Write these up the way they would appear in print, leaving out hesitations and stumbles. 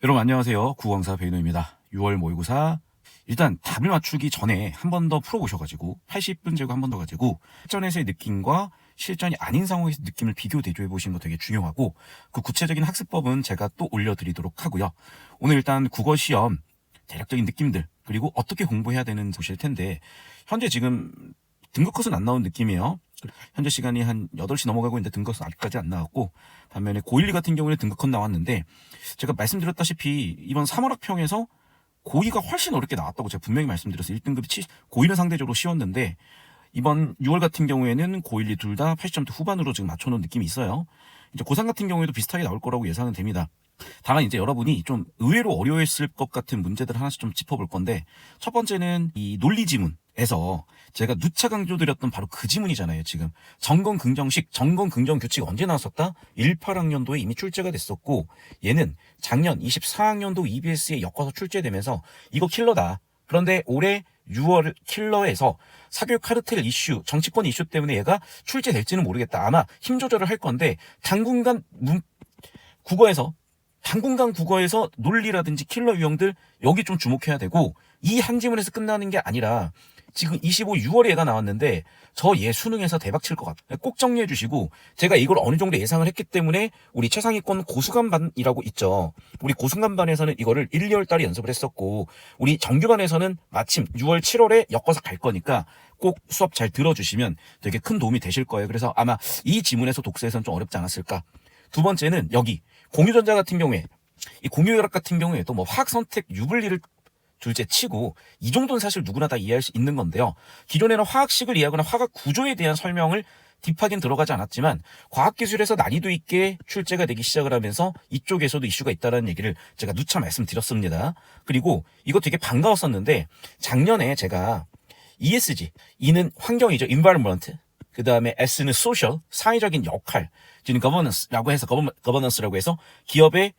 여러분 안녕하세요. 구광사 베이노입니다. 6월 모의고사 일단 답을 맞추기 전에 한 번 더 풀어보셔가지고 80분 재고 한 번 더 가지고 실전에서의 느낌과 실전이 아닌 상황에서 느낌을 비교 대조해 보시는 거 되게 중요하고 그 구체적인 학습법은 제가 또 올려드리도록 하고요. 오늘 일단 국어 시험 대략적인 느낌들 그리고 어떻게 공부해야 되는 보실 텐데 현재 지금 등급컷은 안 나온 느낌이에요. 현재 시간이 한 8시 넘어가고 있는데 등급컷은 아직까지 안 나왔고 반면에 고1, 2 같은 경우는 등급컷 나왔는데 제가 말씀드렸다시피 이번 3월 학평에서 고2가 훨씬 어렵게 나왔다고 제가 분명히 말씀드렸어요. 1등급이 고1은 상대적으로 쉬웠는데 이번 6월 같은 경우에는 고1, 2 둘 다 80점대 후반으로 지금 맞춰놓은 느낌이 있어요. 이제 고3 같은 경우에도 비슷하게 나올 거라고 예상은 됩니다. 다만 이제 여러분이 좀 의외로 어려웠을 것 같은 문제들 하나씩 좀 짚어볼 건데 첫 번째는 이 논리 지문에서 제가 누차 강조드렸던 바로 그 지문이잖아요. 지금 정건 긍정식, 정건 긍정 규칙 언제 나왔었다? 18학년도에 이미 출제가 됐었고 얘는 작년 24학년도 EBS에 엮어서 출제되면서 이거 킬러다. 그런데 올해 6월 킬러에서 사교육 카르텔 이슈, 정치권 이슈 때문에 얘가 출제될지는 모르겠다. 아마 힘 조절을 할 건데 당분간 당분간 국어에서 논리라든지 킬러 유형들 여기 좀 주목해야 되고 이 한 지문에서 끝나는 게 아니라 지금 6월에 얘가 나왔는데 저 얘 수능에서 대박 칠 것 같아요. 꼭 정리해 주시고 제가 이걸 어느 정도 예상을 했기 때문에 우리 최상위권 고수간반이라고 있죠. 우리 고수간반에서는 이거를 1, 2월 달에 연습을 했었고 우리 정규반에서는 마침 6월, 7월에 엮어서 갈 거니까 꼭 수업 잘 들어주시면 되게 큰 도움이 되실 거예요. 그래서 아마 이 지문에서 독서에서는 좀 어렵지 않았을까. 두 번째는 여기 공유전자 같은 경우에 이 공유혈학 같은 경우에도 뭐 화학 선택 유불리를 둘째 치고 이 정도는 사실 누구나 다 이해할 수 있는 건데요. 기존에는 화학식을 이해하거나 화학 구조에 대한 설명을 딥하긴 들어가지 않았지만 과학기술에서 난이도 있게 출제가 되기 시작을 하면서 이쪽에서도 이슈가 있다는 얘기를 제가 누차 말씀드렸습니다. 그리고 이거 되게 반가웠었는데 작년에 제가 ESG, E는 환경이죠. environment. 그 다음에 S는 social, 사회적인 역할. 지금 governance라고 해서 기업의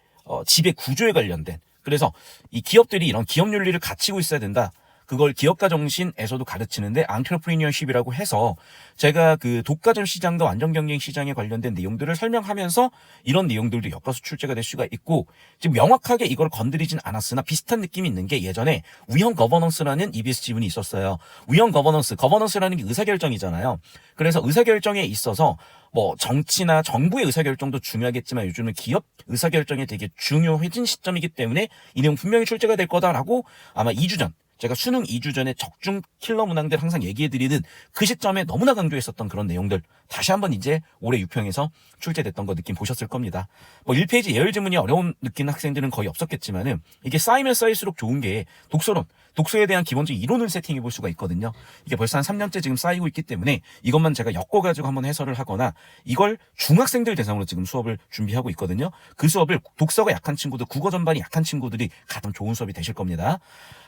지배 구조에 관련된. 그래서 이 기업들이 이런 기업 윤리를 갖추고 있어야 된다. 그걸 기업가 정신에서도 가르치는데 entrepreneurship이라고 해서 제가 그 독과점 시장과 완전 경쟁 시장에 관련된 내용들을 설명하면서 이런 내용들도 엮어서 출제가 될 수가 있고 지금 명확하게 이걸 건드리진 않았으나 비슷한 느낌이 있는 게 예전에 위헌 거버넌스라는 EBS 지문이 있었어요. 위헌 거버넌스라는 게 의사결정이잖아요. 그래서 의사결정에 있어서 뭐 정치나 정부의 의사결정도 중요하겠지만 요즘은 기업 의사결정에 되게 중요해진 시점이기 때문에 이 내용 분명히 출제가 될 거다라고 아마 2주 전 제가 수능 2주 전에 적중 킬러 문항들 항상 얘기해드리는 그 시점에 너무나 강조했었던 그런 내용들 다시 한번 이제 올해 유평에서 출제됐던 거 느낌 보셨을 겁니다. 뭐 1페이지 예열 지문이 어려운 느끼는 학생들은 거의 없었겠지만은 이게 쌓이면 쌓일수록 좋은 게 독서론, 독서에 대한 기본적인 이론을 세팅해 볼 수가 있거든요. 이게 벌써 한 3년째 지금 쌓이고 있기 때문에 이것만 제가 엮어가지고 한번 해설을 하거나 이걸 중학생들 대상으로 지금 수업을 준비하고 있거든요. 그 수업을 독서가 약한 친구들, 국어 전반이 약한 친구들이 가장 좋은 수업이 되실 겁니다.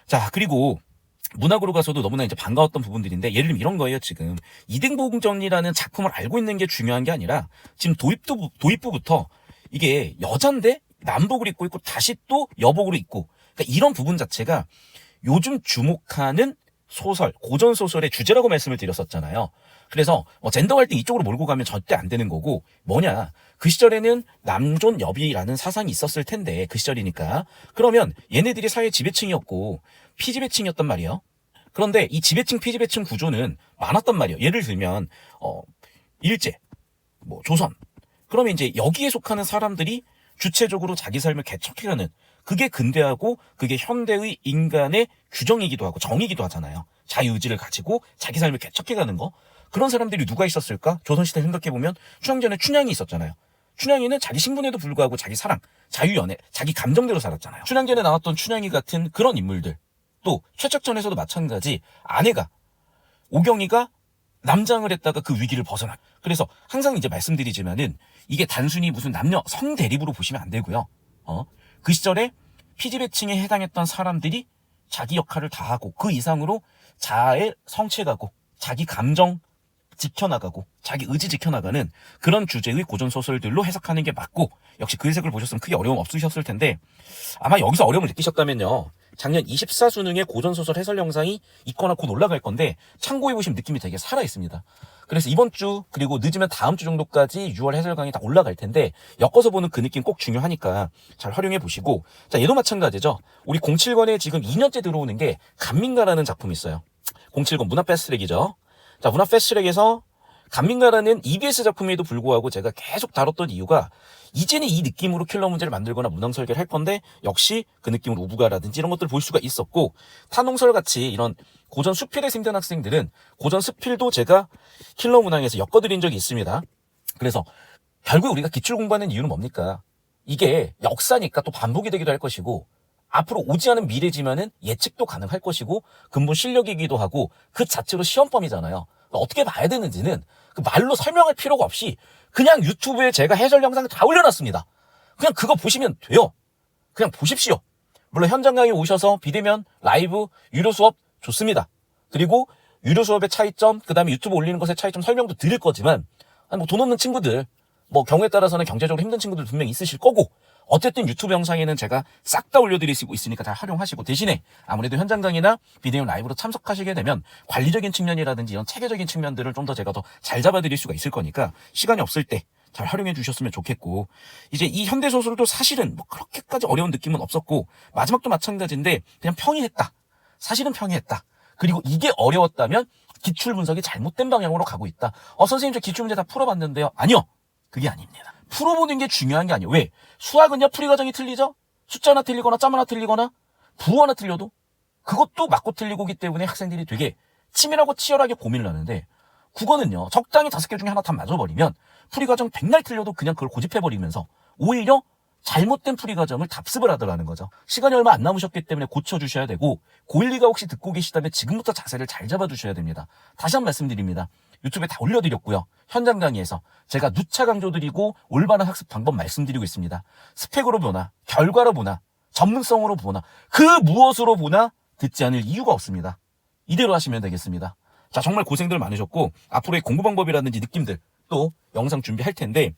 자, 그리고 문학으로 가서도 너무나 이제 반가웠던 부분들인데 예를 들면 이런 거예요. 지금 이등보궁전이라는 작품을 알고 있는 게 중요한 게 아니라 지금 도입부부터 이게 여잔데 남복을 입고 있고 다시 또 여복으로 입고 그러니까 이런 부분 자체가 요즘 주목하는 소설, 고전 소설의 주제라고 말씀을 드렸었잖아요. 그래서 젠더 갈등 이쪽으로 몰고 가면 절대 안 되는 거고 뭐냐 그 시절에는 남존 여비라는 사상이 있었을 텐데 그 시절이니까 그러면 얘네들이 사회 지배층이었고 피지배층이었단 말이에요. 그런데 이 지배층 피지배층 구조는 많았단 말이에요. 예를 들면 일제, 뭐 조선 그러면 이제 여기에 속하는 사람들이 주체적으로 자기 삶을 개척해가는 그게 근대하고 그게 현대의 인간의 규정이기도 하고 정이기도 하잖아요. 자유의지를 가지고 자기 삶을 개척해가는 거. 그런 사람들이 누가 있었을까? 조선시대 생각해보면 춘향전에 춘향이 있었잖아요. 춘향이는 자기 신분에도 불구하고 자기 사랑, 자유연애, 자기 감정대로 살았잖아요. 춘향전에 나왔던 춘향이 같은 그런 인물들. 또 최척전에서도 마찬가지 아내가 오경이가 남장을 했다가 그 위기를 벗어나. 그래서 항상 이제 말씀드리지만은 이게 단순히 무슨 남녀 성 대립으로 보시면 안 되고요. 그 시절에 피지배층에 해당했던 사람들이 자기 역할을 다하고 그 이상으로 자아에 성취해가고 자기 감정 지켜나가고 자기 의지 지켜나가는 그런 주제의 고전소설들로 해석하는 게 맞고 역시 그 해석을 보셨으면 크게 어려움 없으셨을 텐데 아마 여기서 어려움을 느끼셨다면요. 작년 24 수능의 고전소설 해설 영상이 있거나 곧 올라갈 건데 참고해보시면 느낌이 되게 살아있습니다. 그래서 이번 주 그리고 늦으면 다음 주 정도까지 6월 해설 강의 다 올라갈 텐데 엮어서 보는 그 느낌 꼭 중요하니까 잘 활용해 보시고, 자, 얘도 마찬가지죠. 우리 07권에 지금 2년째 들어오는 게 간민가라는 작품이 있어요. 07권 문화 패스트트랙이죠. 자, 문화 패스트트랙에서 간민가라는 EBS 작품에도 불구하고 제가 계속 다뤘던 이유가 이제는 이 느낌으로 킬러 문제를 만들거나 문항 설계를 할 건데 역시 그 느낌으로 우부가라든지 이런 것들을 볼 수가 있었고, 탄홍설 같이 이런 고전 수필에 생긴 학생들은 고전 수필도 제가 킬러 문항에서 엮어드린 적이 있습니다. 그래서 결국 우리가 기출 공부하는 이유는 뭡니까? 이게 역사니까 또 반복이 되기도 할 것이고 앞으로 오지 않은 미래지만은 예측도 가능할 것이고 근본 실력이기도 하고 그 자체로 시험범위잖아요. 어떻게 봐야 되는지는 그 말로 설명할 필요가 없이 그냥 유튜브에 제가 해설 영상 다 올려놨습니다. 그냥 그거 보시면 돼요. 그냥 보십시오. 물론 현장 강의 오셔서 비대면, 라이브, 유료 수업 좋습니다. 그리고 유료 수업의 차이점, 그 다음에 유튜브 올리는 것의 차이점 설명도 드릴 거지만, 뭐 돈 없는 친구들, 뭐 경우에 따라서는 경제적으로 힘든 친구들 분명히 있으실 거고, 어쨌든 유튜브 영상에는 제가 싹 다 올려드릴 수 있으니까 잘 활용하시고, 대신에 아무래도 현장 강의나 비대면 라이브로 참석하시게 되면 관리적인 측면이라든지 이런 체계적인 측면들을 좀 더 제가 더 잘 잡아드릴 수가 있을 거니까 시간이 없을 때 잘 활용해 주셨으면 좋겠고, 이제 이 현대소설도 사실은 뭐 그렇게까지 어려운 느낌은 없었고 마지막도 마찬가지인데 그냥 평이했다. 사실은 평이했다. 그리고 이게 어려웠다면 기출 분석이 잘못된 방향으로 가고 있다. 선생님 저 기출 문제 다 풀어봤는데요. 아니요. 그게 아닙니다. 풀어보는 게 중요한 게 아니에요. 왜? 수학은요, 풀이 과정이 틀리죠? 숫자 하나 틀리거나 점 하나 틀리거나 부호 하나 틀려도 그것도 맞고 틀리고기 때문에 학생들이 되게 치밀하고 치열하게 고민을 하는데, 국어는요, 적당히 5개 중에 하나 다 맞아버리면 풀이 과정 백날 틀려도 그냥 그걸 고집해버리면서 오히려 잘못된 풀이 과정을 답습을 하더라는 거죠. 시간이 얼마 안 남으셨기 때문에 고쳐주셔야 되고, 고1, 2가 혹시 듣고 계시다면 지금부터 자세를 잘 잡아주셔야 됩니다. 다시 한 번 말씀드립니다. 유튜브에 다 올려드렸고요. 현장 강의에서 제가 누차 강조드리고 올바른 학습 방법 말씀드리고 있습니다. 스펙으로 보나, 결과로 보나, 전문성으로 보나, 그 무엇으로 보나 듣지 않을 이유가 없습니다. 이대로 하시면 되겠습니다. 자, 정말 고생들 많으셨고 앞으로의 공부 방법이라든지 느낌들 또 영상 준비할 텐데,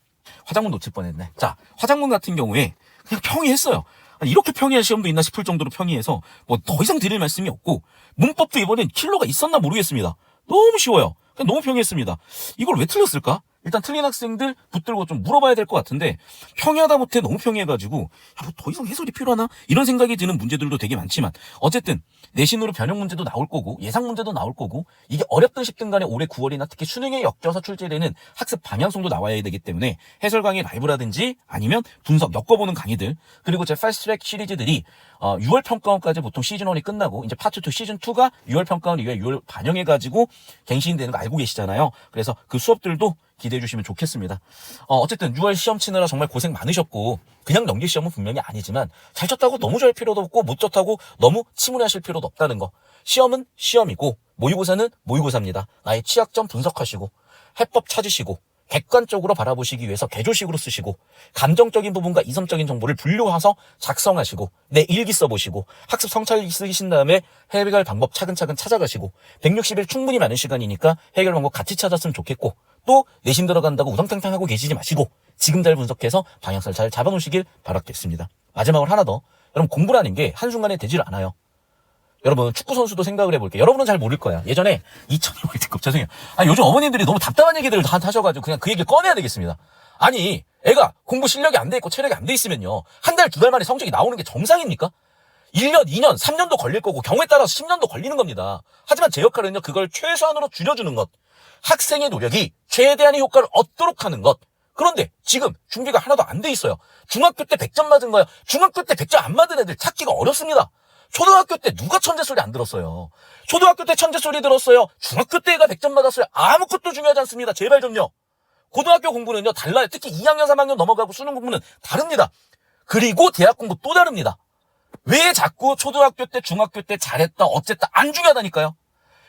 화작문 놓칠 뻔했네. 자, 화작문 같은 경우에 그냥 평이했어요. 이렇게 평이한 시험도 있나 싶을 정도로 평이해서 뭐 더 이상 드릴 말씀이 없고, 문법도 이번엔 킬러가 있었나 모르겠습니다. 너무 쉬워요. 그냥 너무 평이했습니다. 이걸 왜 틀렸을까? 일단 틀린 학생들 붙들고 좀 물어봐야 될 것 같은데, 평이하다 못해 너무 평이해가지고 뭐 더 이상 해설이 필요하나? 이런 생각이 드는 문제들도 되게 많지만, 어쨌든 내신으로 변형 문제도 나올 거고 예상 문제도 나올 거고, 이게 어렵든 쉽든 간에 올해 9월이나 특히 수능에 엮여서 출제되는 학습 방향성도 나와야 되기 때문에 해설 강의 라이브라든지 아니면 분석 엮어보는 강의들, 그리고 제 패스트트랙 시리즈들이 6월 평가원까지 보통 시즌1이 끝나고 이제 파트 2 시즌2가 6월 평가원 이후에 6월 반영해가지고 갱신되는 거 알고 계시잖아요. 그래서 그 수업들도 기대해 주시면 좋겠습니다. 어쨌든 6월 시험 치느라 정말 고생 많으셨고, 그냥 넘길 시험은 분명히 아니지만 잘 쳤다고 너무 잘 필요도 없고 못 쳤다고 너무 침울해하실 필요도 없다는 거. 시험은 시험이고 모의고사는 모의고사입니다. 나의 취약점 분석하시고 해법 찾으시고 객관적으로 바라보시기 위해서 개조식으로 쓰시고, 감정적인 부분과 이성적인 정보를 분류해서 작성하시고, 내 일기 써보시고, 학습 성찰 쓰신 다음에 해결 방법 차근차근 찾아가시고, 160일 충분히 많은 시간이니까 해결 방법 같이 찾았으면 좋겠고, 또 내신 들어간다고 우당탕탕하고 계시지 마시고 지금 잘 분석해서 방향성을 잘 잡아놓으시길 바라겠습니다. 마지막으로 하나 더. 여러분, 공부라는 게 한순간에 되질 않아요. 여러분, 축구 선수도 생각을 해볼게요. 여러분은 잘 모를 거야. 예전에 2002 월드컵, 죄송해요. 요즘 어머님들이 너무 답답한 얘기들을 다 하셔가지고 그냥 그 얘기를 꺼내야 되겠습니다. 아니, 애가 공부 실력이 안 돼 있고 체력이 안 돼 있으면요, 한 달, 두 달 만에 성적이 나오는 게 정상입니까? 1년, 2년, 3년도 걸릴 거고 경우에 따라서 10년도 걸리는 겁니다. 하지만 제 역할은요, 그걸 최소한으로 줄여주는 것. 학생의 노력이 최대한의 효과를 얻도록 하는 것. 그런데 지금 준비가 하나도 안 돼 있어요. 중학교 때 100점 맞은 거야. 중학교 때 100점 안 맞은 애들 찾기가 어렵습니다. 초등학교 때 누가 천재 소리 안 들었어요? 초등학교 때 천재 소리 들었어요. 중학교 때 애가 100점 맞았어요. 아무것도 중요하지 않습니다. 제발 좀요. 고등학교 공부는요, 달라요. 특히 2학년, 3학년 넘어가고 수능 공부는 다릅니다. 그리고 대학 공부 또 다릅니다. 왜 자꾸 초등학교 때, 중학교 때 잘했다, 어쨌다, 안 중요하다니까요.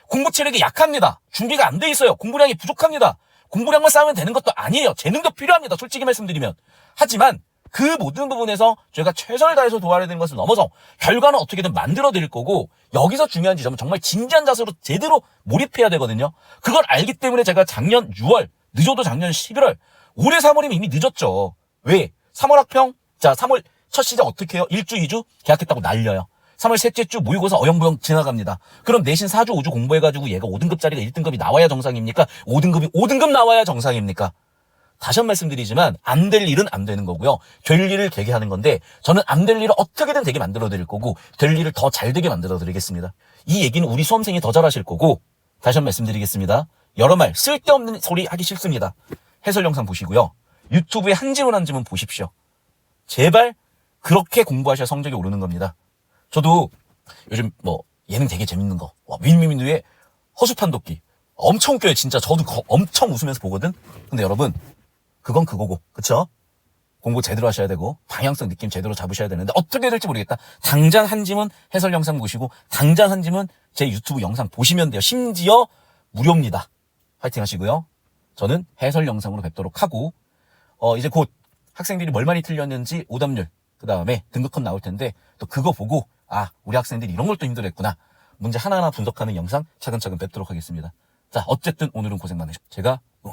공부 체력이 약합니다. 준비가 안 돼 있어요. 공부량이 부족합니다. 공부량만 쌓으면 되는 것도 아니에요. 재능도 필요합니다. 솔직히 말씀드리면. 하지만 그 모든 부분에서 저희가 최선을 다해서 도와야 되는 것을 넘어서 결과는 어떻게든 만들어 드릴 거고, 여기서 중요한 지점은 정말 진지한 자세로 제대로 몰입해야 되거든요. 그걸 알기 때문에 제가 작년 6월, 늦어도 작년 11월, 올해 3월이면 이미 늦었죠. 왜? 3월 학평? 자, 3월 첫 시작 어떻게 해요? 1주, 2주? 계약했다고 날려요. 3월 셋째 주 모의고사 어영부영 지나갑니다. 그럼 내신 4주 5주 공부해가지고 얘가 5등급짜리가 1등급이 나와야 정상입니까? 5등급 나와야 정상입니까? 다시 한 번 말씀드리지만 안 될 일은 안 되는 거고요. 될 일을 되게 하는 건데 저는 안 될 일을 어떻게든 되게 만들어 드릴 거고 될 일을 더 잘 되게 만들어 드리겠습니다. 이 얘기는 우리 수험생이 더 잘하실 거고 다시 한 번 말씀드리겠습니다. 여러 말 쓸데없는 소리 하기 싫습니다. 해설 영상 보시고요. 유튜브에 한 지문 보십시오. 제발 그렇게 공부하셔야 성적이 오르는 겁니다. 저도 요즘 뭐 예능 되게 재밌는 거 윈윈윈의 허수판 돕기 엄청 웃겨요. 진짜 저도 엄청 웃으면서 보거든. 근데 여러분 그건 그거고 그쵸? 공부 제대로 하셔야 되고 방향성 느낌 제대로 잡으셔야 되는데 어떻게 될지 모르겠다. 당장 한 지문 해설 영상 보시고 당장 한 지문 제 유튜브 영상 보시면 돼요. 심지어 무료입니다. 파이팅 하시고요. 저는 해설 영상으로 뵙도록 하고 이제 곧 학생들이 뭘 많이 틀렸는지 오답률 그 다음에 등급컷 나올 텐데 또 그거 보고 우리 학생들이 이런 걸 또 힘들어했구나. 문제 하나하나 분석하는 영상 차근차근 뵙도록 하겠습니다. 자 어쨌든 오늘은 고생 많으셨고 제가